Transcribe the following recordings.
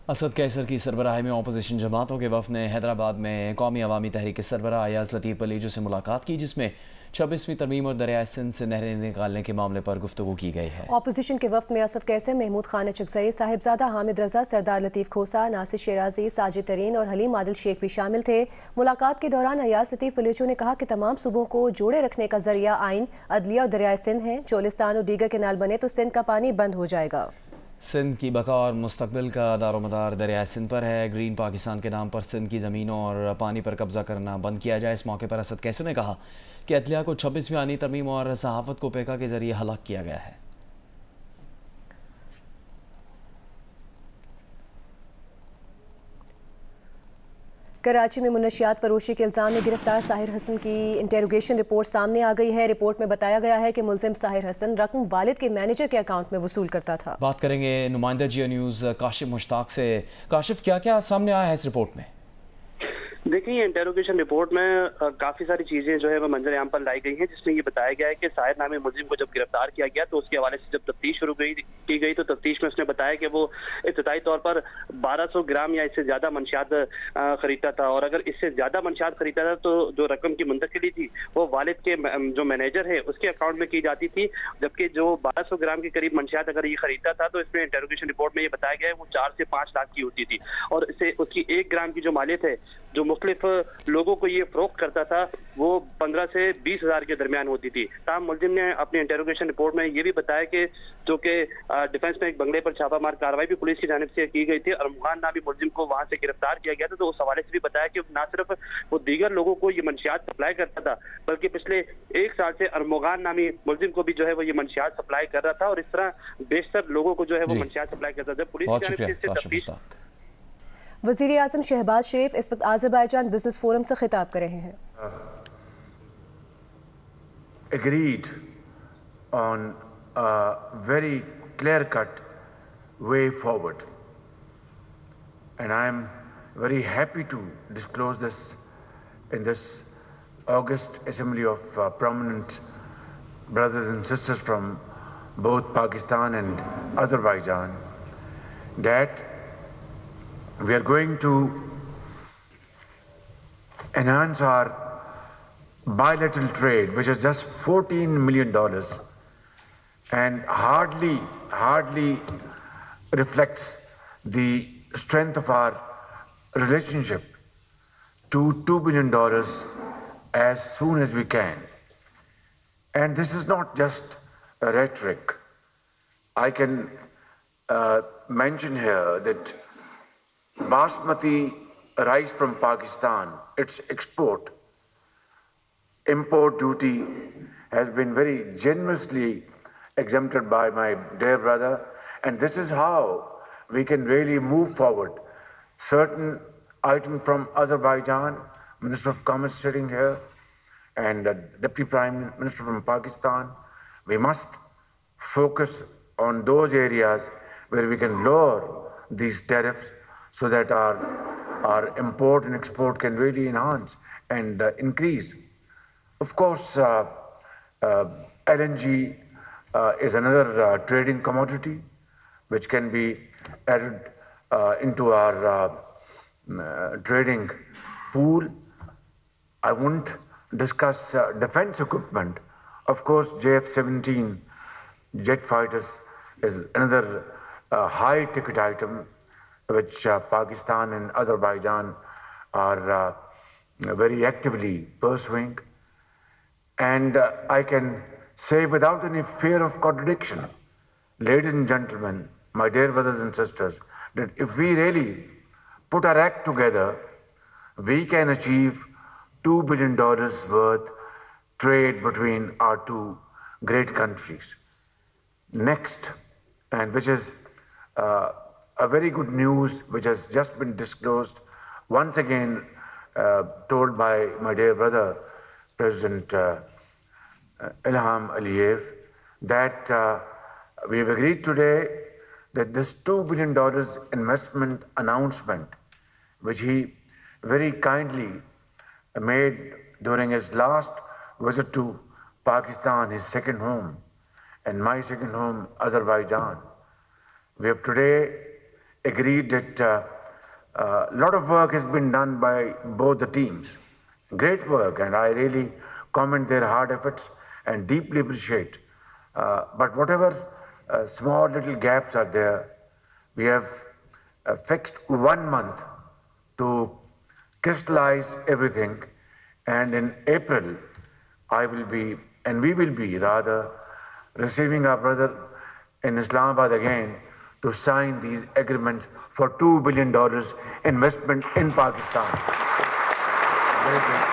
असद कैसर की सरबराही में अपोजिशन जमातों के वफ़द ने हैदराबाद में कौमी अवामी तहरीक के सरबराह अयाज लतीफ़ बलीजो से मुलाकात की, जिसमें 26वीं तरमीम और दरियाए सिंध से नहरें निकालने के मामले पर गुफ्तगू की गई है। अपोजिशन के वफ़द में असद कैसर, महमूद खान चकजई, साहिबजादा हामिद रजा, सरदार लतीफ़ खोसा, नासिर शराजी, साजिद तरीन और हलीम आदिल शेख भी शामिल थे। मुलाकात के दौरान अयाज लतीफ़ बलीजो ने कहा कि तमाम सूबों को जोड़े रखने का जरिया आइन, अदलिया और दरियाए सिंध है। चोलिस्तान और दीगर केनाल बने तो सिंध का पानी बंद हो जाएगा। सिंध की बका और मुस्तकबिल का दारोमदार दरियाए सिंध पर है। ग्रीन पाकिस्तान के नाम पर सिंध की ज़मीनों और पानी पर कब्जा करना बंद किया जाए। इस मौके पर असद कैसर ने कहा कि अदलिया को 26वीं आनी तरमीम और सहाफ़त को पेका के ज़रिए हलाक किया गया है। कराची में मुनशियात फरोशी के इल्ज़ाम में गिरफ्तार साहिर हसन की इंटेरोगेशन रिपोर्ट सामने आ गई है। रिपोर्ट में बताया गया है कि मुलजिम साहिर हसन रकम वालिद के मैनेजर के अकाउंट में वसूल करता था। बात करेंगे नुमाइंदा जियो न्यूज़ काशिफ मुश्ताक से। काशिफ, क्या क्या सामने आया है इस रिपोर्ट में? देखिए, इंटेरोगेशन रिपोर्ट में काफी सारी चीजें जो है वो मंजर आम पर लाई गई हैं, जिसमें ये बताया गया है कि साहिर नामी मुलजिम को जब गिरफ्तार किया गया तो उसके हवाले से जब तफ्तीश शुरू की गई तो तफ्तीश में उसने बताया कि वो इब्तदाई तौर पर 1200 ग्राम या इससे ज्यादा मंशियात खरीदता था, और अगर इससे ज्यादा मंशियात खरीदता था तो जो रकम की मुंतकिली थी वो वालिद के जो मैनेजर है उसके अकाउंट में की जाती थी, जबकि जो 1200 ग्राम के करीब मंशियात अगर ये खरीदता था तो इसमें इंटेरोगेशन रिपोर्ट में ये बताया गया है वो 4 से 5 लाख की होती थी, और इससे उसकी 1 ग्राम की जो मालियत है जो मुख्तलिफ लोगों को ये फरोख्त करता था वो 15 से 20 हज़ार के दरमियान होती थी। ताहम मुलजिम ने अपनी इंटेरोगेशन रिपोर्ट में ये भी बताया कि जो कि डिफेंस में एक बंगले पर छापामार कार्रवाई भी पुलिस की जानिब से की गई थी और अरमुगान नामी मुलजिम को वहां से गिरफ्तार किया गया था, तो उस हवाले से भी बताया कि न सिर्फ वो दीगर लोगों को ये मंशियात सप्लाई करता था बल्कि पिछले 1 साल से अरमुगान नामी मुलजिम को भी जो है वो ये मंशियात सप्लाई कर रहा था, और इस तरह बेशतर लोगों को जो है वो मंशियात सप्लाई करता था। पुलिस की जानिब से इससे तफ्तीश। वज़ीर आज़म शहबाज शरीफ इस वक्त आज़रबाईजान बिजनेस फोरम से खिताब कर रहे हैं। Agreed on a very clear-cut way forward, and I am very happy to disclose this in this August Assembly of prominent brothers and sisters from both Pakistan and Azerbaijan that we are going to enhance our bilateral trade, which is just $14 million and hardly reflects the strength of our relationship, to $2 billion as soon as we can. And this is not just a rhetoric. I can mention here that basmati rice from Pakistan, its import duty has been very generously exempted by my dear brother, and this is how we can really move forward. Certain item from Azerbaijan, Minister of Commerce sitting here, and Deputy Prime Minister from Pakistan, we must focus on those areas where we can lower these tariffs so that our import and export can really enhance and increase. Of course, LNG is another trading commodity which can be added into our trading pool. I won't discuss defense equipment. Of course, JF-17 jet fighters is another high-ticket item which Pakistan and Azerbaijan are very actively pursuing. And I can say without any fear of contradiction, ladies and gentlemen, my dear brothers and sisters, that if we really put our act together, we can achieve $2 billion worth trade between our two great countries. Next, and which is a very good news which has just been disclosed, once again told by my dear brother, President Ilham Aliyev, that we have agreed today that this $2 billion investment announcement, which he very kindly made during his last visit to Pakistan, his second home, and my second home, Azerbaijan. We have today agreed that a lot of work has been done by both the teams. Great work, and I really commend their hard efforts and deeply appreciate. But whatever small little gaps are there, we have fixed 1 month to crystallize everything, and in April, I will be, and we will be rather, receiving our brother in Islamabad again to sign these agreements for $2 billion investment in Pakistan. Very good.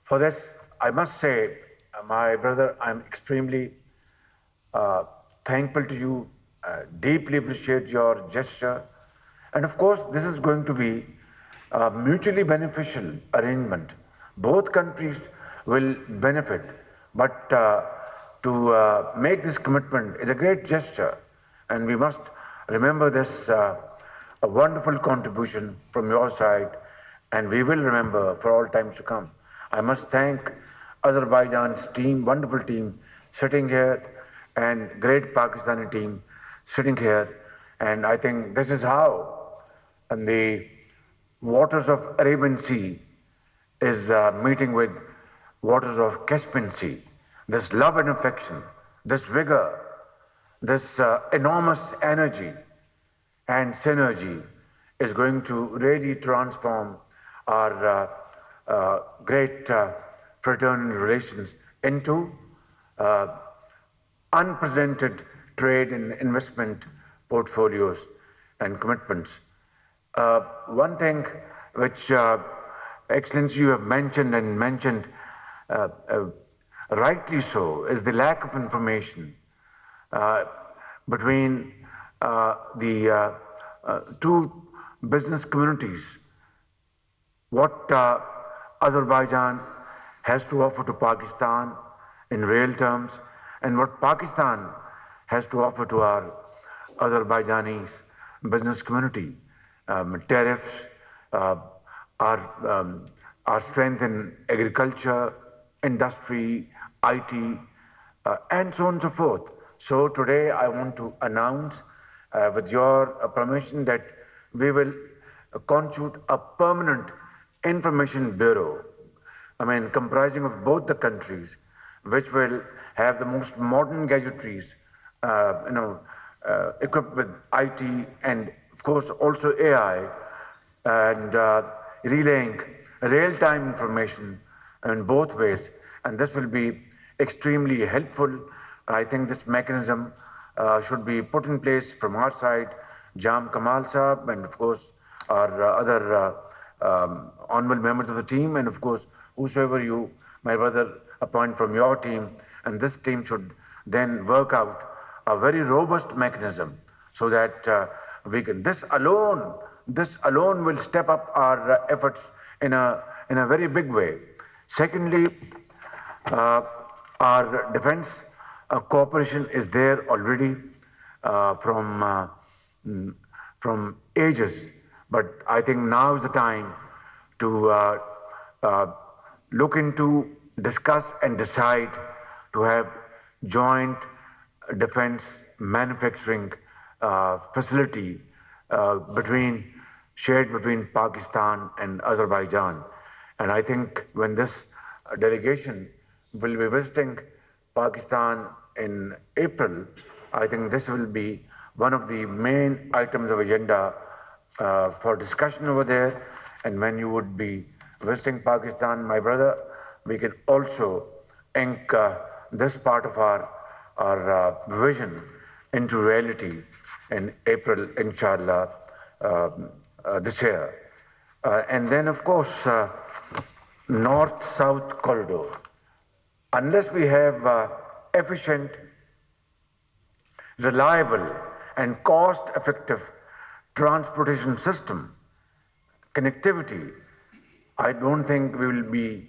For this, I must say, my brother, I'm extremely thankful to you, deeply appreciate your gesture. And of course, this is going to be a mutually beneficial arrangement. Both countries will benefit, but to make this commitment is a great gesture, and we must remember this a wonderful contribution from your side, and we will remember for all times to come. I must thank Azerbaijan's team, wonderful team, sitting here, and great Pakistani team sitting here, and I think this is how, in the waters of Arabian Sea, is meeting with waters of Caspian Sea. This love and affection, this vigor, this enormous energy and synergy is going to really transform our great fraternal relations into unprecedented trade and investment portfolios and commitments. One thing which, Excellency, you have mentioned and mentioned rightly so, is the lack of information between the two business communities. What Azerbaijan has to offer to Pakistan in real terms, and what Pakistan has to offer to our Azerbaijani business community. Tariffs, our strength in agriculture, industry, IT, and so on and so forth. So today I want to announce, with your permission, that we will constitute a permanent information bureau, comprising of both the countries, which will have the most modern gadgetries, equipped with IT and, of course, also AI, and relaying real-time information in both ways. And this will be extremely helpful. I think this mechanism should be put in place from our side, Jam Kamal Saab, and of course our other honorable members of the team, and of course whosoever you, my brother, appoint from your team. And this team should then work out a very robust mechanism so that we can, this alone will step up our efforts in a very big way. Secondly, our defense cooperation is there already from ages, but I think now is the time to look into, discuss and decide to have joint defense manufacturing facility shared between Pakistan and Azerbaijan. And I think when this delegation will be visiting Pakistan in April, I think this will be one of the main items of agenda for discussion over there. And when you would be visiting Pakistan, my brother, we can also ink this part of our vision into reality in April, inshallah, this year. And then, of course, North-South corridor. Unless we have efficient, reliable, and cost-effective transportation system, connectivity, I don't think we will be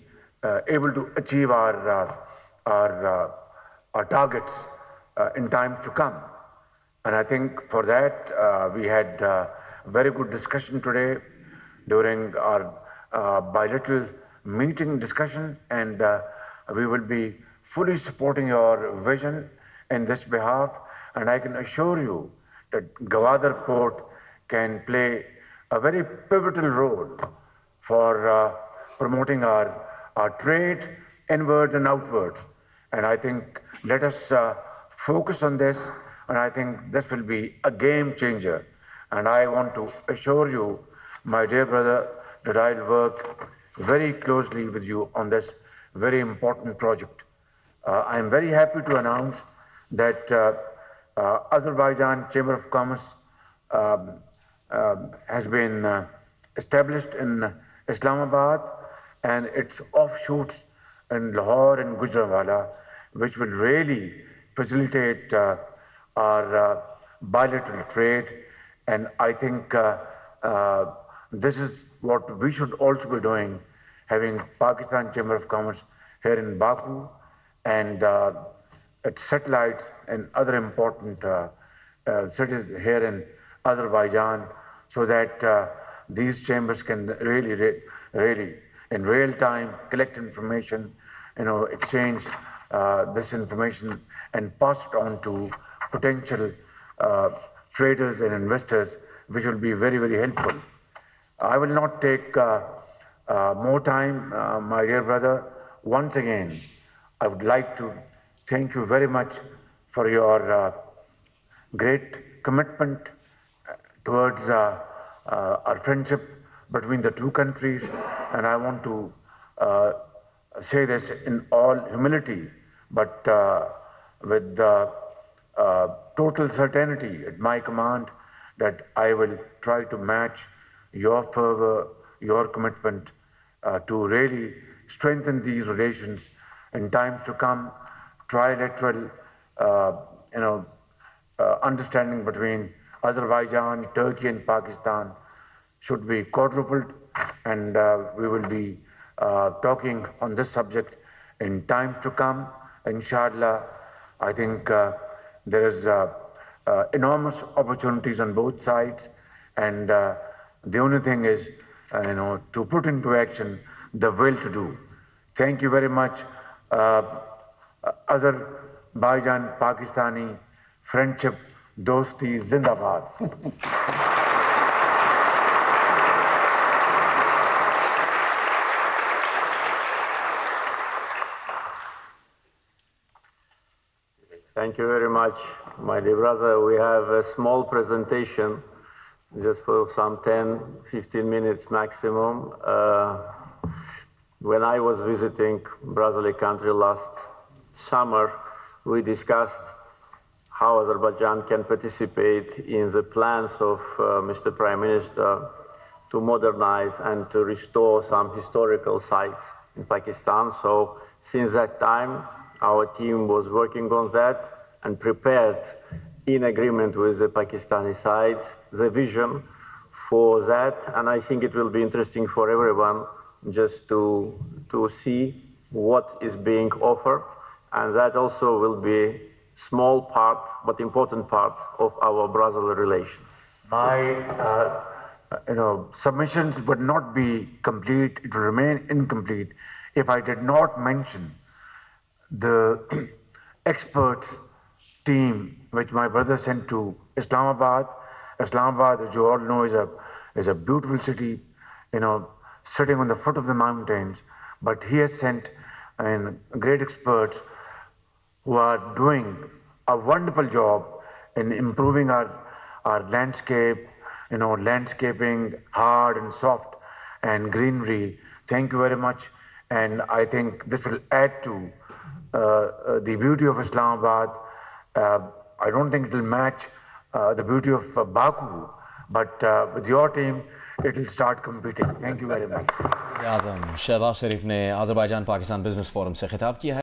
able to achieve our targets in times to come. And I think for that, we had very good discussion today during our bilateral meeting discussion, and we will be fully supporting your vision in this behalf, and I can assure you that Gwadar Port can play a very pivotal role for promoting our trade inwards and outwards. And I think let us focus on this, and I think this will be a game changer. And I want to assure you, my dear brother, that I'll work very closely with you on this very important project. I'm very happy to announce that Azerbaijan Chamber of Commerce has been established in Islamabad, and its offshoots in Lahore and Gujranwala, which will really facilitate our bilateral trade. And I think this is what we should also be doing, having Pakistan Chamber of Commerce here in Baku and its satellites and other important cities here in Azerbaijan, so that these chambers can really in real time collect information, exchange this information and pass it on to potential traders and investors, which will be very, very helpful. I will not take more time, my dear brother. Once again, I would like to thank you very much for your great commitment towards our friendship between the two countries. And I want to say this in all humility, but with total certainty at my command, that I will try to match your fervor, your commitment to really strengthen these relations in times to come. Trilateral, understanding between Azerbaijan, Turkey, and Pakistan should be quadrupled, and we will be talking on this subject in times to come. Inshallah, I think there is enormous opportunities on both sides, and the only thing is, to put into action the will to do. Thank you very much. Azerbaijan Pakistani friendship, dosti zindabad. Thank you very much, my dear brother. We have a small presentation, just for some 10-15 minutes maximum. When I was visiting brotherly country last summer, we discussed how Azerbaijan can participate in the plans of Mr. Prime Minister to modernize and to restore some historical sites in Pakistan. So since that time, our team was working on that and prepared, in agreement with the Pakistani side, the vision for that. And I think it will be interesting for everyone just to see what is being offered. And that also will be small part, but important part of our brotherly relations. My submissions would not be complete, it will remain incomplete if I did not mention the experts team which my brother sent to Islamabad. Islamabad, as you all know, is a beautiful city, sitting on the foot of the mountains. But he has sent great experts who are doing a wonderful job in improving our landscape, landscaping, hard and soft, and greenery. Thank you very much. And I think this will add to the beauty of Islamabad. I don't think it will match the beauty of Baku, but with your team, it will start competing. Thank you very much. आज़म शहबाज शरीफ ने Azerbaijan Pakistan business forum से खिताब किया है।